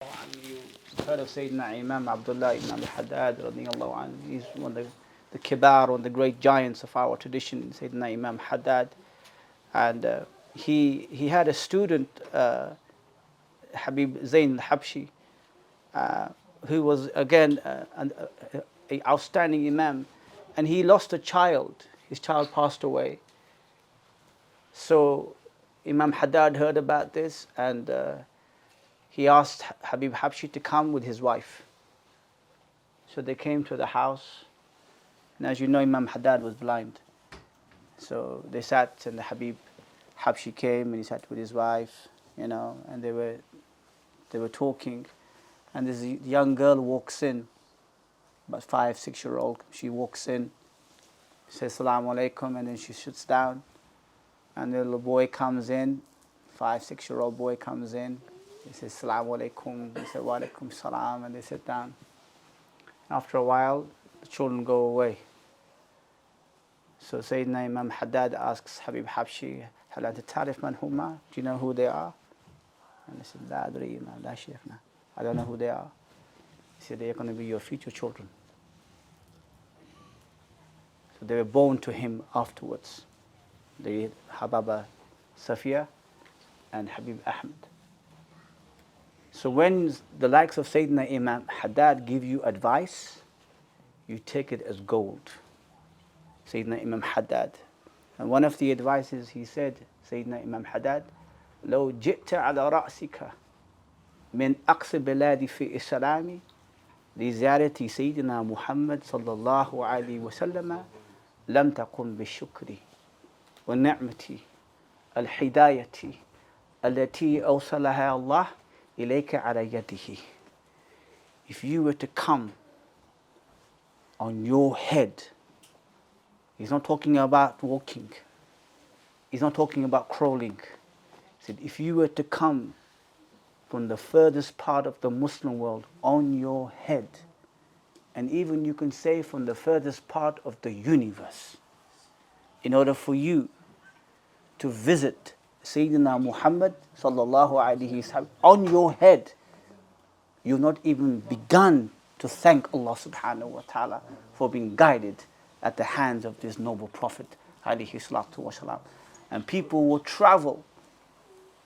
You heard of Sayyidina Imam Abdullah ibn Abi Haddad radiyallahu anhu. He's one of the kibar, one of the great giants of our tradition, Sayyidina Imam Haddad. And he had a student, Habib Zain al-Habshi, who was again an outstanding Imam. And he lost a child. His child passed away. So Imam Haddad heard about this, and he asked Habib Habshi to come with his wife. So they came to the house, and as you know, Imam Haddad was blind. So they sat, and the Habib Habshi came, and he sat with his wife, and they were talking, and this young girl walks in, about 5, 6-year-old. She walks in, says Assalamu alaikum, and then she sits down, and the little boy comes in, 5, 6-year-old boy comes in. He says Assalamu alaikum. He said Wa alaikum salam, and they sit down. After a while, the children go away. So Sayyidina Imam Haddad asks Habib Habshi, هل أنت تعرف من هما? Do you know who they are? And they said, لا أدري لا شيخنا. I don't know who they are. He said, they are going to be your future children. So they were born to him afterwards. They Hababa Safia and Habib Ahmed. So when the likes of Sayyidina Imam Haddad give you advice, you take it as gold. Sayyidina Imam Haddad. And one of the advices he said, Sayyidina Imam Haddad, لو جئت على رأسك من أقصى بلاد في إسلامي لزيارة سيدنا محمد صلى الله عليه وسلم لم تقم بالشكر والنعمة الهداية التي أوصلها الله إليك على يده. If you were to come on your head, he's not talking about walking, he's not talking about crawling. He said, if you were to come from the furthest part of the Muslim world on your head, and even you can say from the furthest part of the universe, in order for you to visit Sayyidina Muhammad sallallahu alaihi wasallam on your head, you've not even begun to thank Allah subhanahu wa ta'ala for being guided at the hands of this noble Prophet alayhi salatu wasalam. And people will travel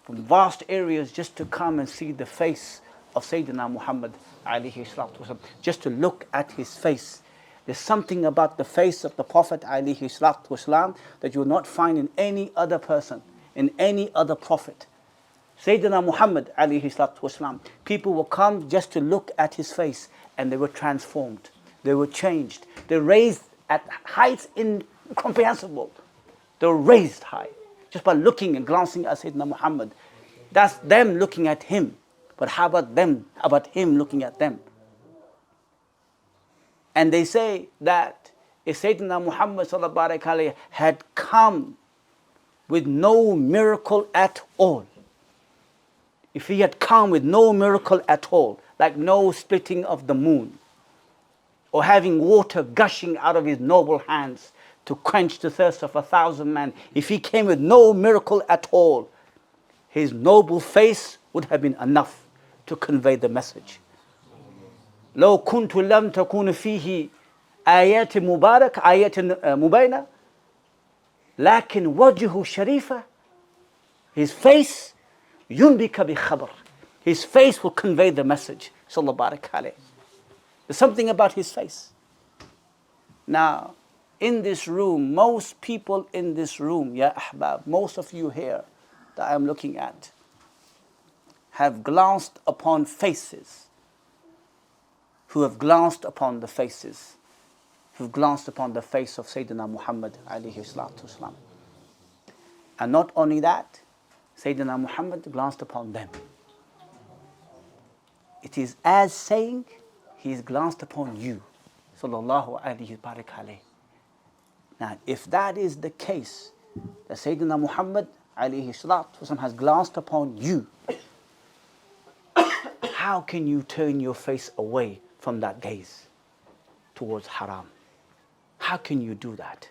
from vast areas just to come and see the face of Sayyidina Muhammad alayhi salatu wasalam, just to look at his face. There's something about the face of the Prophet alayhi salatu wasalam that you will not find in any other person, in any other prophet. Sayyidina Muhammad alayhi salatu wasalam, people will come just to look at his face, and they were transformed, they were changed, they were raised at heights incomprehensible. They were raised high just by looking and glancing at Sayyidina Muhammad. That's them looking at him. But how about them, about him looking at them? And they say that if Sayyidina Muhammad sallallahu alaihi wasallam had come with no miracle at all, if he had come with no miracle at all, like no splitting of the moon, or having water gushing out of his noble hands to quench the thirst of 1,000 men, if he came with no miracle at all, his noble face would have been enough to convey the message. لو كنت لم تكون فيه آيات مبارك آيات مبينة لكن وجهه شريفة, his face ينبك بخبر, his face will convey the message. Sallallahu barak alayhi. There's something about his face. Now, in this room, most people in this room, ya ahbab, most of you here that I'm looking at, have glanced upon faces, who have glanced upon the faces, who've glanced upon the face of Sayyidina Muhammad alayhi salatu wasalam. And not only that, Sayyidina Muhammad glanced upon them. It is as saying, he's glanced upon you, sallallahu alayhi wa alayhi. Now, if that is the case, that Sayyidina Muhammad alayhi salatu wasalam has glanced upon you, how can you turn your face away from that gaze towards haram? How can you do that?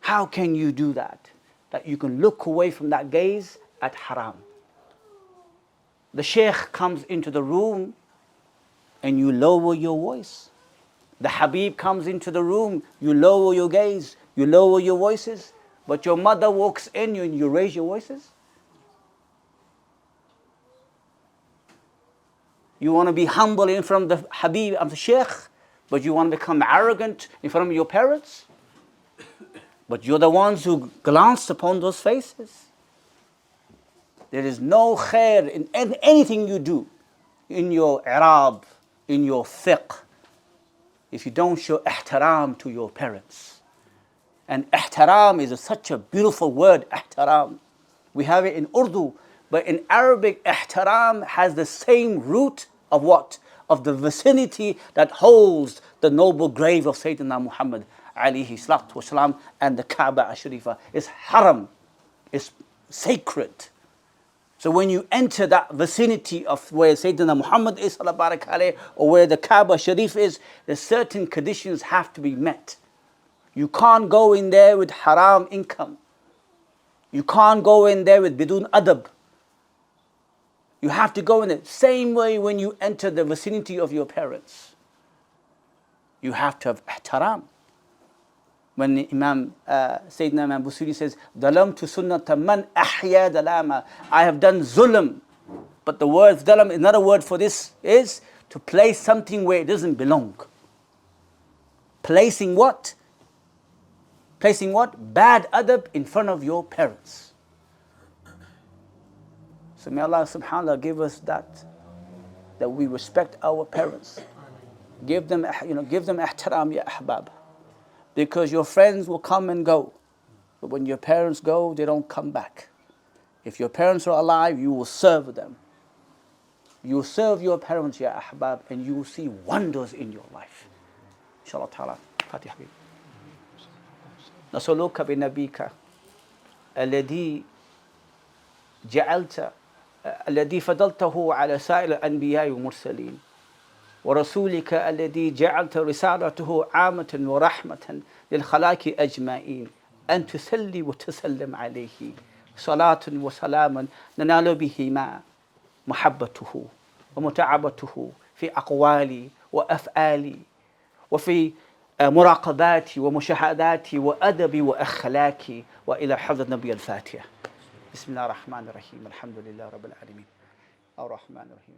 How can you do that? That you can look away from that gaze at haram. The sheikh comes into the room and you lower your voice. The Habib comes into the room, you lower your gaze, you lower your voices. But your mother walks in and you raise your voices. You want to be humble in front of the Habib of the sheikh, but you want to become arrogant in front of your parents. But you're the ones who glanced upon those faces. There is no khair in anything you do, in your i'rab, in your fiqh, if you don't show ihtaram to your parents. And ihtaram is such a beautiful word, ihtaram. We have it in Urdu, but in Arabic, ihtaram has the same root of what? Of the vicinity that holds the noble grave of Sayyidina Muhammad alayhi salatu wasalam and the Kaaba Sharifa. It's haram, it's sacred. So when you enter that vicinity of where Sayyidina Muhammad is, or where the Kaaba Sharif is, the certain conditions have to be met. You can't go in there with haram income. You can't go in there with bidun adab. You have to go in the same way when you enter the vicinity of your parents. You have to have ihtaram. When Sayyidina Imam Busiri says, "Dalamtu sunnata man ahya dalama," I have done zulm. But the word dalam, another word for this is to place something where it doesn't belong. Placing what? Placing what? Bad adab in front of your parents. So may Allah subhanahu wa ta'ala give us that we respect our parents. Give them ihtaram, ya ahbab. Because your friends will come and go. But when your parents go, they don't come back. If your parents are alive, you will serve them. You will serve your parents, ya ahbab, and you will see wonders in your life. Inshallah ta'ala. Fatiha. نسألك بنبيك الذي فضلته على سائر الأنبياء والمرسلين ورسولك الذي جعلت رسالته عامة ورحمة للخلائق أجمعين أن تسلي وتسلم عليه صلاة وسلاما ننال بهما محبته ومتعبته في أقوالي وأفعالي وفي مراقباتي ومشاهداتي وأدبي وأخلاقي وإلى حفظ النبي الفاتحة. بسم الله الرحمن الرحيم الحمد لله رب العالمين الرحمن الرحيم